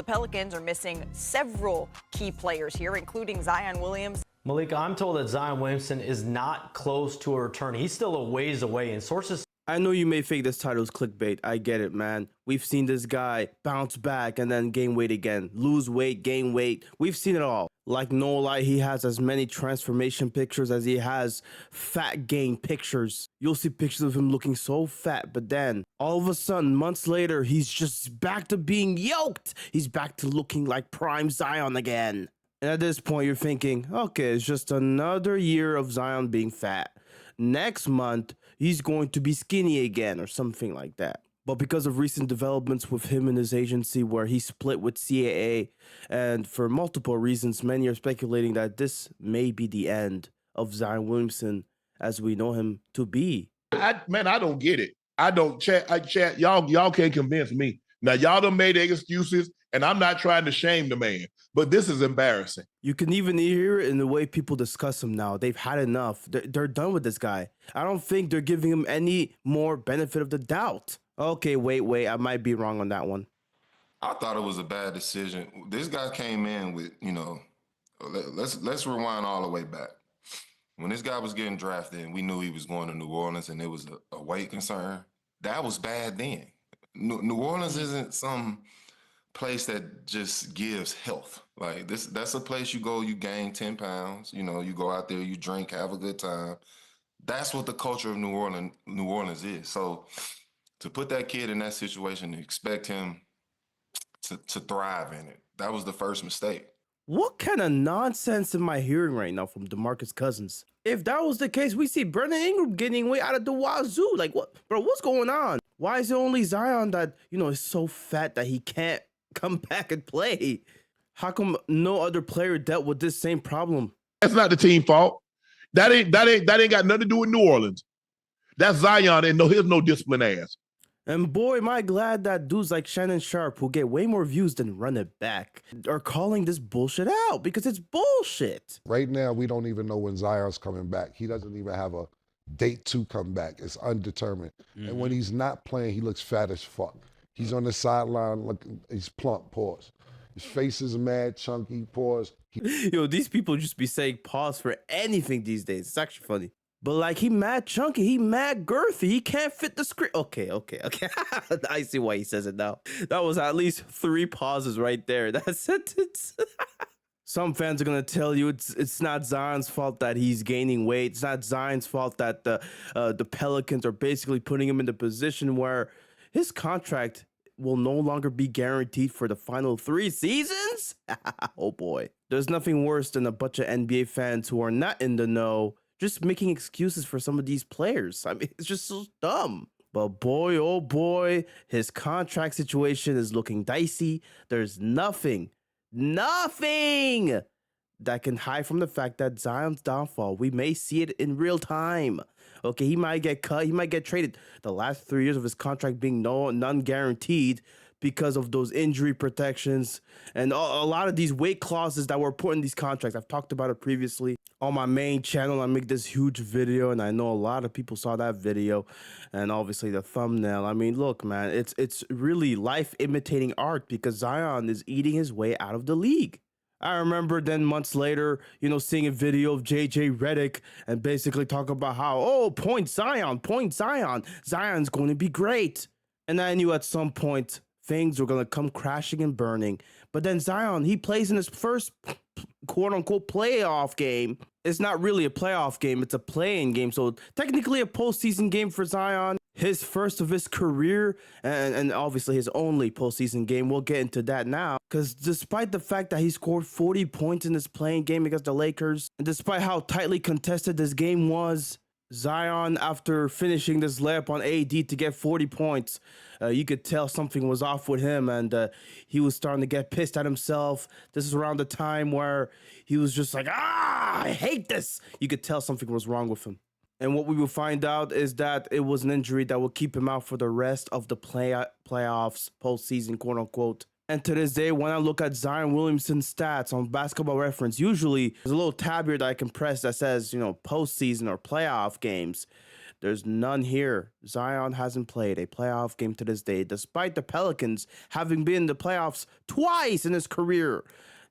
The Pelicans are missing several key players here, including Zion Williamson. Malika, I'm told that Zion Williamson is not close to a return. He's still a ways away, and sources... I know you may think this title is clickbait. I get it, man. We've seen this guy bounce back and then gain weight again. Lose weight, gain weight. We've seen it all. Like, no lie, he has as many transformation pictures as he has fat gain pictures. You'll see pictures of him looking so fat, but then all of a sudden, months later, he's just back to being yoked. He's back to looking like prime Zion again. And at this point, you're thinking, okay, it's just another year of Zion being fat. Next month, he's going to be skinny again or something like that. But because of recent developments with him and his agency where he split with CAA, and for multiple reasons, many are speculating that this may be the end of Zion Williamson as we know him to be. I don't get it. I don't, chat, y'all can't convince me. Now, y'all done made excuses, and I'm not trying to shame the man, but this is embarrassing. You can even hear it in the way people discuss him now. They've had enough. They're done with this guy. I don't think they're giving him any more benefit of the doubt. Okay, wait. I might be wrong on that one. I thought it was a bad decision. This guy came in with, let's rewind all the way back. When this guy was getting drafted and we knew he was going to New Orleans and it was a weight concern, that was bad then. New Orleans isn't some place that just gives health. Like that's a place you go, you gain 10 pounds, you go out there, you drink, have a good time. That's what the culture of New Orleans is. So to put that kid in that situation and expect him to thrive in it, that was the first mistake. What kind of nonsense am I hearing right now from DeMarcus Cousins? If that was the case, we see Brandon Ingram getting way out of the wazoo. Like, what, bro, what's going on? Why is it only Zion that, is so fat that he can't come back and play? How come no other player dealt with this same problem? That's not the team fault. That ain't got nothing to do with New Orleans. That's Zion and his no discipline ass. And boy, am I glad that dudes like Shannon Sharp, who get way more views than Run It Back, are calling this bullshit out, because it's bullshit. Right now, we don't even know when Zion's coming back. He doesn't even have a date to come back. It's undetermined. And when he's not playing, he looks fat as fuck. He's on the sideline, he's plump, pause. His face is mad, chunky, pause. These people just be saying pause for anything these days. It's actually funny. But like, he mad chunky, he mad girthy, he can't fit the script. Okay. I see why he says it now. That was at least 3 pauses right there. That sentence. Some fans are gonna tell you it's not Zion's fault that he's gaining weight. It's not Zion's fault that the Pelicans are basically putting him in the position where his contract will no longer be guaranteed for the final 3 seasons. Oh boy. There's nothing worse than a bunch of NBA fans who are not in the know just making excuses for some of these players. I mean, it's just so dumb. But boy, oh boy, his contract situation is looking dicey. There's nothing that can hide from the fact that Zion's downfall, we may see it in real time. Okay, he might get cut, he might get traded. The last 3 years of his contract being none guaranteed because of those injury protections and a lot of these weight clauses that were put in these contracts. I've talked about it previously on my main channel. I make this huge video, and I know a lot of people saw that video, and obviously the thumbnail. I mean, look, man, it's really life imitating art, because Zion is eating his way out of the league. I remember then months later, seeing a video of JJ Redick and basically talk about how, point Zion, Zion's going to be great. And I knew at some point things were going to come crashing and burning. But then Zion, he plays in his first quote-unquote playoff game. It's not really a playoff game. It's a play-in game. So technically a postseason game for Zion. His first of his career, and obviously his only postseason game. We'll get into that now. Because despite the fact that he scored 40 points in this playing game against the Lakers, and despite how tightly contested this game was, Zion, after finishing this layup on AD to get 40 points, you could tell something was off with him, and he was starting to get pissed at himself. This is around the time where he was just like, I hate this. You could tell something was wrong with him. And what we will find out is that it was an injury that will keep him out for the rest of the playoffs, postseason, quote unquote. And to this day, when I look at Zion Williamson's stats on Basketball Reference, usually there's a little tab here that I can press that says, postseason or playoff games. There's none here. Zion hasn't played a playoff game to this day, despite the Pelicans having been in the playoffs twice in his career.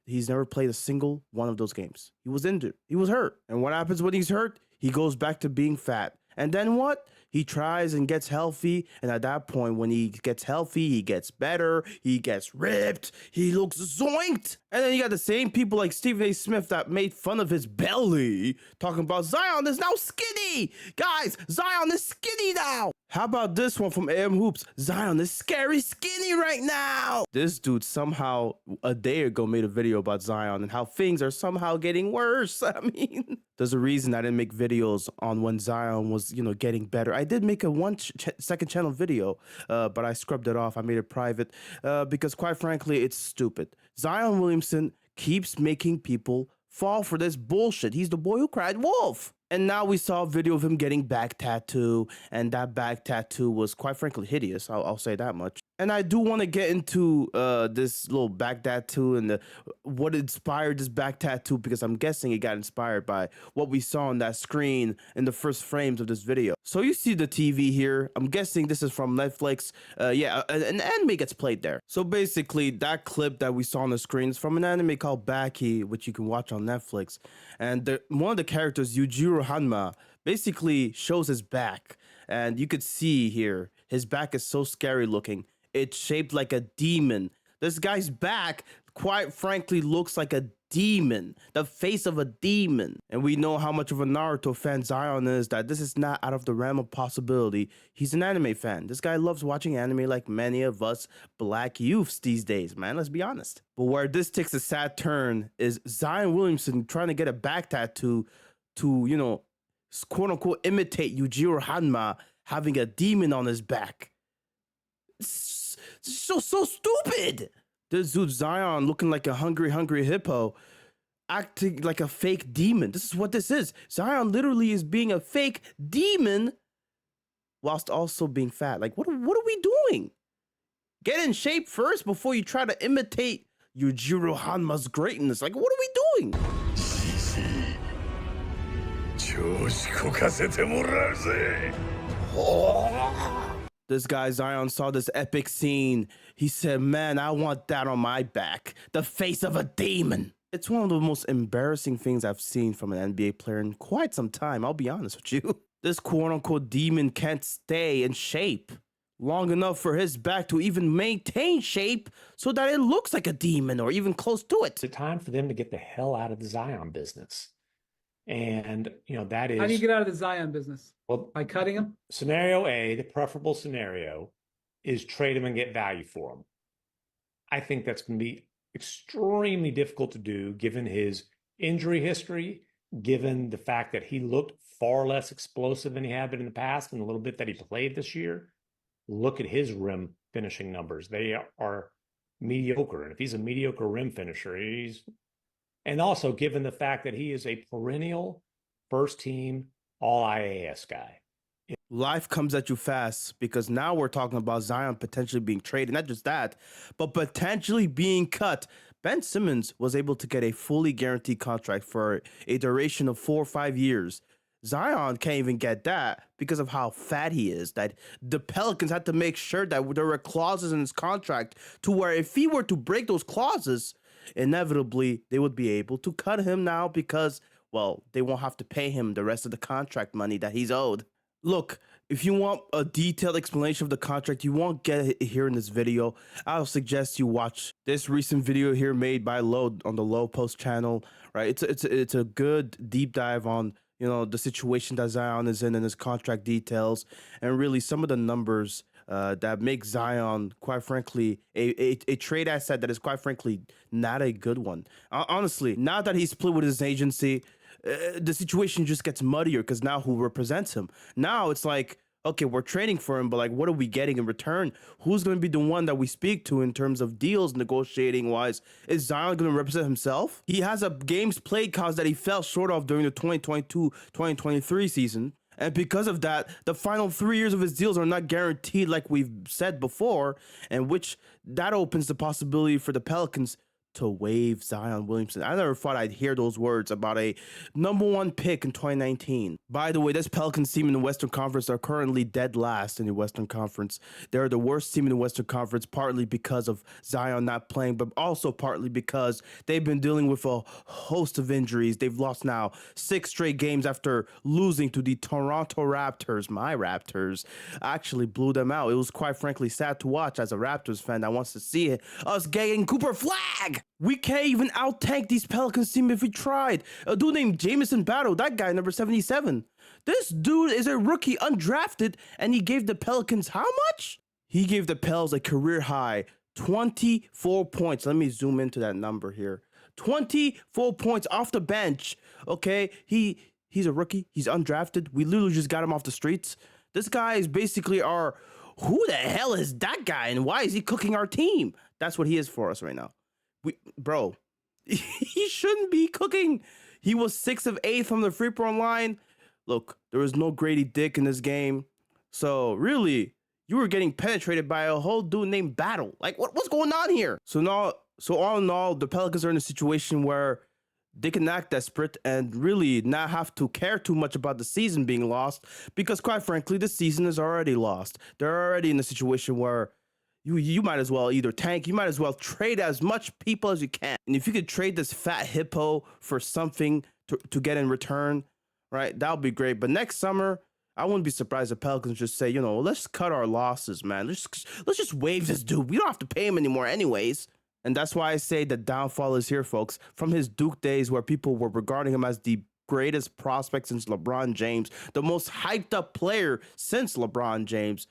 He's never played a single one of those games. He was injured. He was hurt. And what happens when he's hurt? He goes back to being fat. And then what? He tries and gets healthy. And at that point, when he gets healthy, he gets better. He gets ripped. He looks zoinked. And then you got the same people like Stephen A. Smith that made fun of his belly, talking about Zion is now skinny. Guys, Zion is skinny now. How about this one from AM Hoops? Zion is scary skinny right now. This dude somehow a day ago made a video about Zion and how things are somehow getting worse. I mean, there's a reason I didn't make videos on when Zion was, getting better. I did make a second channel video, but I scrubbed it off. I made it private because quite frankly, it's stupid. Zion Williamson keeps making people fall for this bullshit. He's the boy who cried wolf. And now we saw a video of him getting back tattoo, and that back tattoo was quite frankly hideous. I'll say that much. And I do want to get into this little back tattoo and what inspired this back tattoo, because I'm guessing it got inspired by what we saw on that screen in the first frames of this video. So you see the TV here. I'm guessing this is from Netflix. Yeah, an anime gets played there. So basically, that clip that we saw on the screen is from an anime called Baki, which you can watch on Netflix. And one of the characters, Yujiro Hanma, basically shows his back. And you could see here, his back is so scary looking. It's shaped like a demon. This guy's back, quite frankly, looks like a demon, the face of a demon. And we know how much of a Naruto fan Zion is, that this is not out of the realm of possibility. He's an anime fan. This guy loves watching anime like many of us black youths these days, man. Let's be honest. But where this takes a sad turn is Zion Williamson trying to get a back tattoo to, quote unquote, imitate Yujiro Hanma having a demon on his back. So stupid. This dude Zion looking like a hungry hippo, acting like a fake demon. This is what this is. Zion literally is being a fake demon whilst also being fat. Like, what are we doing? Get in shape first before you try to imitate Yujiro Hanma's greatness. Like, what are we doing? This guy Zion saw this epic scene. He said, man, I want that on my back. The face of a demon. It's one of the most embarrassing things I've seen from an NBA player in quite some time. I'll be honest with you. This quote unquote demon can't stay in shape long enough for his back to even maintain shape so that it looks like a demon or even close to it. It's time for them to get the hell out of the Zion business. And, that is... How do you get out of the Zion business? Well, by cutting him? Scenario A, the preferable scenario, is trade him and get value for him. I think that's going to be extremely difficult to do given his injury history, given the fact that he looked far less explosive than he had been in the past and a little bit that he played this year. Look at his rim finishing numbers. They are mediocre. And if he's a mediocre rim finisher, and also given the fact that he is a perennial first team All-IAS guy. Life comes at you fast, because now we're talking about Zion potentially being traded. Not just that, but potentially being cut. Ben Simmons was able to get a fully guaranteed contract for a duration of 4 or 5 years. Zion can't even get that because of how fat he is. That the Pelicans had to make sure that there were clauses in his contract to where if he were to break those clauses, inevitably they would be able to cut him now because, well, they won't have to pay him the rest of the contract money that he's owed. Look, if you want a detailed explanation of the contract, you won't get it here in this video. I'll suggest you watch this recent video here made by Low on the Low Post channel, right? It's a good deep dive on, the situation that Zion is in and his contract details, and really some of the numbers that make Zion, quite frankly, a trade asset that is, quite frankly, not a good one. Honestly, now that he's split with his agency, the situation just gets muddier because now who represents him? Now it's like, okay, we're trading for him, but like, what are we getting in return? Who's going to be the one that we speak to in terms of deals negotiating wise? Is Zion going to represent himself? He has a games played cause that he fell short of during the 2022-2023 season. And because of that, the final 3 years of his deals are not guaranteed like we've said before, and which that opens the possibility for the Pelicans to waive Zion Williamson. I never thought I'd hear those words about a #1 pick in 2019. By the way, this Pelicans team in the Western Conference are currently dead last in the Western Conference. They're the worst team in the Western Conference, partly because of Zion not playing, but also partly because they've been dealing with a host of injuries. They've lost now 6 straight games after losing to the Toronto Raptors. My Raptors actually blew them out. It was quite frankly sad to watch as a Raptors fan that wants to see us getting Cooper Flag. We can't even out-tank these Pelicans team if we tried. A dude named Jamison Battle, that guy, number 77. This dude is a rookie, undrafted, and he gave the Pelicans how much? He gave the Pels a career high 24 points. Let me zoom into that number here. 24 points off the bench. Okay, he's a rookie. He's undrafted. We literally just got him off the streets. This guy is basically our, who the hell is that guy and why is he cooking our team? That's what he is for us right now. Bro, he shouldn't be cooking. He was 6 of 8 from the free throw line. Look, there was no Grady Dick in this game. So really, you were getting penetrated by a whole dude named Battle. Like, what's going on here? So all in all, the Pelicans are in a situation where they can act desperate and really not have to care too much about the season being lost, because quite frankly, the season is already lost. They're already in a situation where you might as well either tank, you might as well trade as much people as you can. And if you could trade this fat hippo for something to get in return, right, that would be great. But next summer, I wouldn't be surprised if Pelicans just say, you know, let's cut our losses, man. Let's just waive this dude. We don't have to pay him anymore anyways. And that's why I say the downfall is here, folks. From his Duke days where people were regarding him as the greatest prospect since LeBron James, the most hyped up player since LeBron James,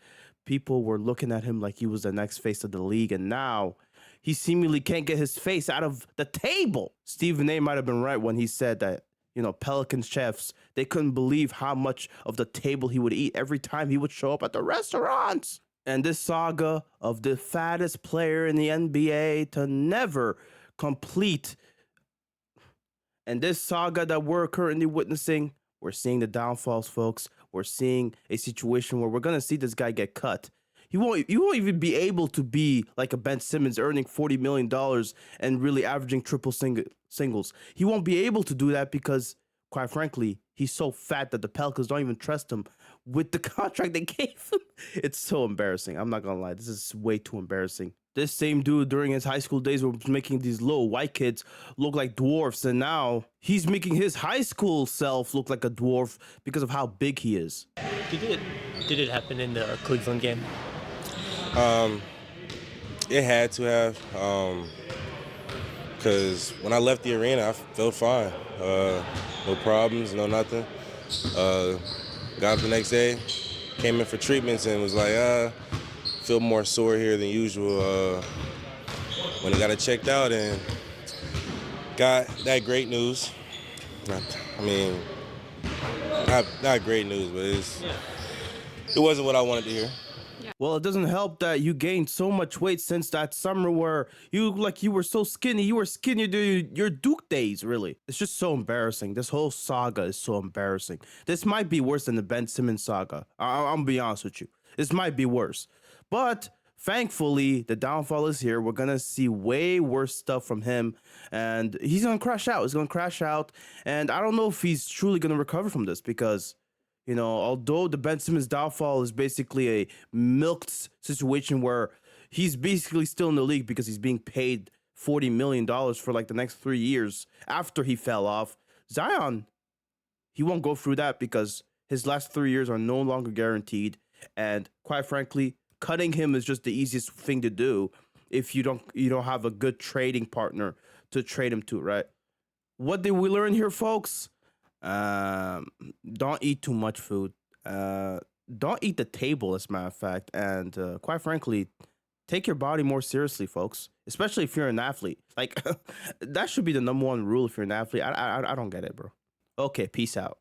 people were looking at him like he was the next face of the league, and now he seemingly can't get his face out of the table. Stephen A might have been right when he said that, you know, Pelicans chefs, they couldn't believe how much of the table he would eat every time he would show up at the restaurants. And this saga of the fattest player in the NBA to never complete, and this saga that we're currently witnessing, we're seeing the downfalls, folks. We're seeing a situation where we're going to see this guy get cut. You won't even be able to be like a Ben Simmons earning $40 million and really averaging triple singles. He won't be able to do that because, quite frankly, he's so fat that the Pelicans don't even trust him with the contract they gave him. It's so embarrassing. I'm not going to lie. This is way too embarrassing. This same dude during his high school days was making these little white kids look like dwarfs, and now he's making his high school self look like a dwarf because of how big he is. Did it happen in the Cleveland game? It had to have, because when I left the arena, I felt fine. No problems, no nothing. Got up the next day, came in for treatments, and was like, feel more sore here than usual. When I got it checked out and got that great news. Not great news, but it wasn't what I wanted to hear. Well, it doesn't help that you gained so much weight since that summer where you looked like you were so skinny. You were skinnier than your Duke days, really. It's just so embarrassing. This whole saga is so embarrassing. This might be worse than the Ben Simmons saga. I'm going to be honest with you. This might be worse. But thankfully, the downfall is here. We're going to see way worse stuff from him. And he's going to crash out. He's going to crash out. And I don't know if he's truly going to recover from this because, you know, although the Ben Simmons downfall is basically a milked situation where he's basically still in the league because he's being paid $40 million for like the next 3 years after he fell off. Zion, he won't go through that because his last 3 years are no longer guaranteed. And quite frankly, cutting him is just the easiest thing to do if you don't have a good trading partner to trade him to, right? What did we learn here, folks? Don't eat too much food. Don't eat the table, as a matter of fact. And quite frankly, take your body more seriously, folks. Especially if you're an athlete. Like, that should be the #1 rule if you're an athlete. I don't get it, bro. Okay, peace out.